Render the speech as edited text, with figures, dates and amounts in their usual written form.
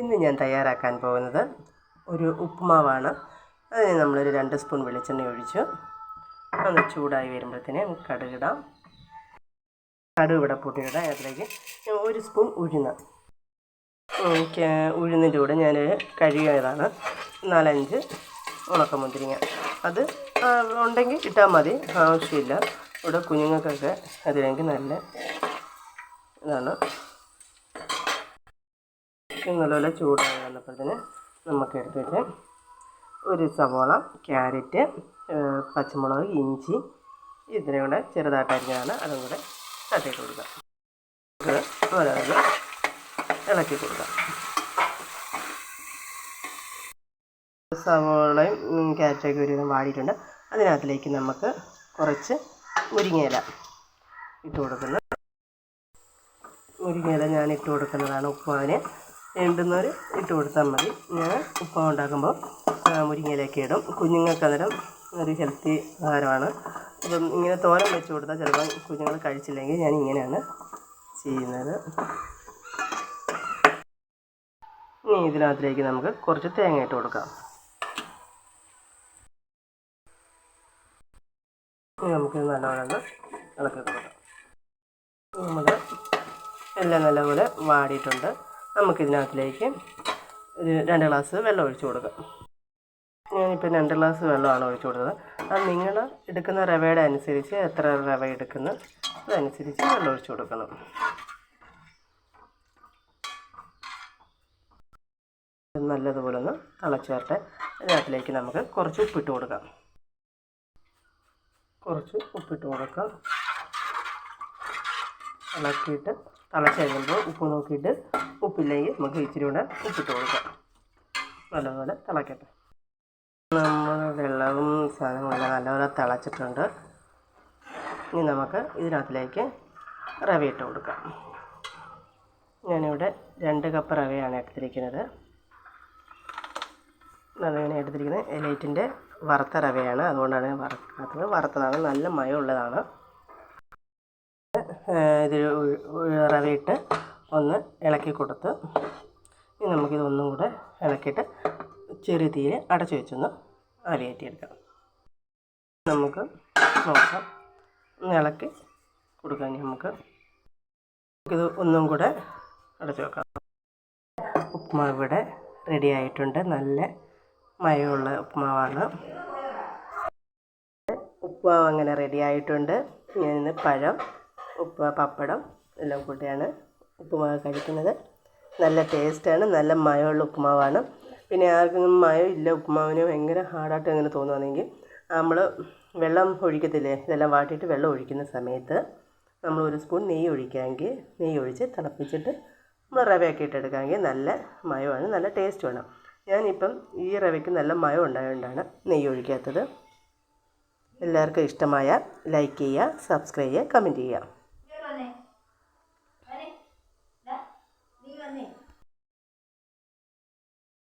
ഇന്ന് ഞാൻ തയ്യാറാക്കാൻ പോകുന്നത് ഒരു ഉപ്പുമാവാണ്. അതിന് നമ്മളൊരു 2 സ്പൂൺ വെളിച്ചെണ്ണ ഒഴിച്ചു ഒന്ന് ചൂടായി വരുമ്പോഴത്തേന് കടുകിടാം. കടുക് ഇവിടെ പൊട്ടിയിടാം. അതിലേക്ക് 1 സ്പൂൺ ഉഴുന്നിൻ്റെ കൂടെ ഞാൻ കഴുകിയതാണ് 4-5 ഉണക്കമുന്തിരിങ്ങ. അത് ഉണ്ടെങ്കിൽ ഇട്ടാൽ മതി, ആവശ്യമില്ല. ഇവിടെ കുഞ്ഞുങ്ങൾക്കൊക്കെ അതിലേക്ക് നല്ല ഇതാണ്. നല്ലപോലെ ചൂടായി വന്നപ്പോഴത്തേന് നമുക്ക് എടുത്തിട്ട് ഒരു സവോള, ക്യാരറ്റ്, പച്ചമുളക്, ഇഞ്ചി ഇതിനെയും കൂടെ ചെറുതായിട്ടരിഞ്ഞതാണ്. അതും കൂടെ തട്ടിയിട്ട് കൊടുക്കാം. ഓരോന്ന് ഇളക്കി കൊടുക്കാം. സവോളയും ക്യാരറ്റൊക്കെ ഒരുവിധം വാടിയിട്ടുണ്ട്. അതിനകത്തിലേക്ക് നമുക്ക് കുറച്ച് മുരിങ്ങയില ഇട്ട് കൊടുക്കുന്നത്. മുരിങ്ങയില ഞാൻ ഇട്ട് കൊടുക്കുന്നതാണ്. ഉപ്പുമാവിന് വേണ്ടുന്നവർ ഇട്ട് കൊടുത്താൽ മതി. ഞാൻ ഉപ്പുമാവ് ഉണ്ടാക്കുമ്പോൾ മുരിങ്ങയിലൊക്കെ ഇടും. കുഞ്ഞുങ്ങൾക്ക് അന്നേരം ഒരു ഹെൽത്തി ആഹാരമാണ്. അപ്പം ഇങ്ങനെ തോരൻ വെച്ച് കൊടുത്താൽ ചിലപ്പോൾ കുഞ്ഞുങ്ങൾ കഴിച്ചില്ലെങ്കിൽ ഞാൻ ഇങ്ങനെയാണ് ചെയ്യുന്നത്. ഇനി ഇതിനകത്തിലേക്ക് നമുക്ക് കുറച്ച് തേങ്ങ ഇട്ട് കൊടുക്കാം. നമുക്ക് നല്ലവണ്ണം ഇളക്കി കൊടുക്കാം. നമ്മുടെ എല്ലാം നല്ലപോലെ വാടിയിട്ടുണ്ട്. നമുക്കിതിനകത്തിലേക്ക് ഒരു 2 ഗ്ലാസ് വെള്ളം ഒഴിച്ച് കൊടുക്കാം. ഞാനിപ്പോൾ 2 ഗ്ലാസ് വെള്ളമാണ് ഒഴിച്ച് കൊടുത്തത്. അത് നിങ്ങൾ എടുക്കുന്ന റവയുടെ അനുസരിച്ച് എത്ര റവ എടുക്കുന്നു അതനുസരിച്ച് വെള്ളം ഒഴിച്ച് കൊടുക്കണം. നല്ലതുപോലെ ഒന്ന് തിളച്ചേർത്ത് അതിനകത്തിലേക്ക് നമുക്ക് കുറച്ച് ഉപ്പിട്ട് കൊടുക്കാം. ഇളക്കിയിട്ട് തിളച്ച് കഴിയുമ്പോൾ ഉപ്പ് നോക്കിയിട്ട് ഉപ്പില്ലെങ്കിൽ നമുക്ക് ഇച്ചിരി കൂടെ ഉപ്പിട്ട് കൊടുക്കാം. നല്ലപോലെ തിളക്കട്ടെ. നമ്മൾ വെള്ളവും സാധനങ്ങളെല്ലാം നല്ലപോലെ തിളച്ചിട്ടുണ്ട്. ഇനി നമുക്ക് ഇതിനകത്തിലേക്ക് റവ ഇട്ട് കൊടുക്കാം. ഞാനിവിടെ 2 കപ്പ് റവയാണ് എടുത്തിരിക്കുന്നത്. റവയാണ് എടുത്തിരിക്കുന്നത്. എലൈറ്റിൻ്റെ വറുത്ത റവയാണ്, അതുകൊണ്ടാണ് വറുക്കാത്തത്. വറുത്തതാണ്, നല്ല മയമുള്ളതാണ്. ഇത് റവയിട്ട് ഒന്ന് ഇളക്കി കൊടുത്ത് ഇനി നമുക്കിതൊന്നും കൂടെ ഇളക്കിയിട്ട് ചെറിയ തീയിൽ അടച്ചു വെച്ചൊന്ന് ആവിയേറ്റിയെടുക്കാം. നമുക്ക് നോക്കാം, ഒന്ന് ഇളക്കി കൊടുക്കാം. നമുക്കിത് ഒന്നും കൂടെ അടച്ചു വെക്കാം. ഉപ്പുമാവ് ഇവിടെ റെഡി ആയിട്ടുണ്ട്. നല്ല മയമുള്ള ഉപ്പുമാവാണ്. ഉപ്പുമാവ് അങ്ങനെ റെഡി ആയിട്ടുണ്ട്. ഞാനിന്ന് പഴം, പപ്പടം എല്ലാം കൂട്ടിയാണ് ഉപ്പുമാവ് കഴിക്കുന്നത്. നല്ല ടേസ്റ്റാണ്, നല്ല മയമുള്ള ഉപ്പുമാവാണ്. പിന്നെ ആർക്കും മയം ഇല്ല ഉപ്പുമാവിന് ഭയങ്കര ഹാർഡായിട്ട് അങ്ങനെ തോന്നുകയാണെങ്കിൽ നമ്മൾ വെള്ളം ഒഴിക്കത്തില്ലേ, ഇതെല്ലാം വാട്ടിയിട്ട് വെള്ളം ഒഴിക്കുന്ന സമയത്ത് നമ്മൾ 1 സ്പൂൺ നെയ്യ് ഒഴിക്കാമെങ്കിൽ നെയ്യ് ഒഴിച്ച് തിളപ്പിച്ചിട്ട് നമ്മൾ റവയൊക്കെ ഇട്ടെടുക്കാമെങ്കിൽ നല്ല മയമാണ്, നല്ല ടേസ്റ്റുമാണ്. ഞാനിപ്പം ഈ റവയ്ക്ക് നല്ല മയം ഉണ്ടായതുകൊണ്ടാണ് നെയ്യ് ഒഴിക്കാത്തത്. എല്ലാവർക്കും ഇഷ്ടമായ ലൈക്ക് ചെയ്യുക, സബ്സ്ക്രൈബ് ചെയ്യുക, കമൻറ്റ് ചെയ്യുക.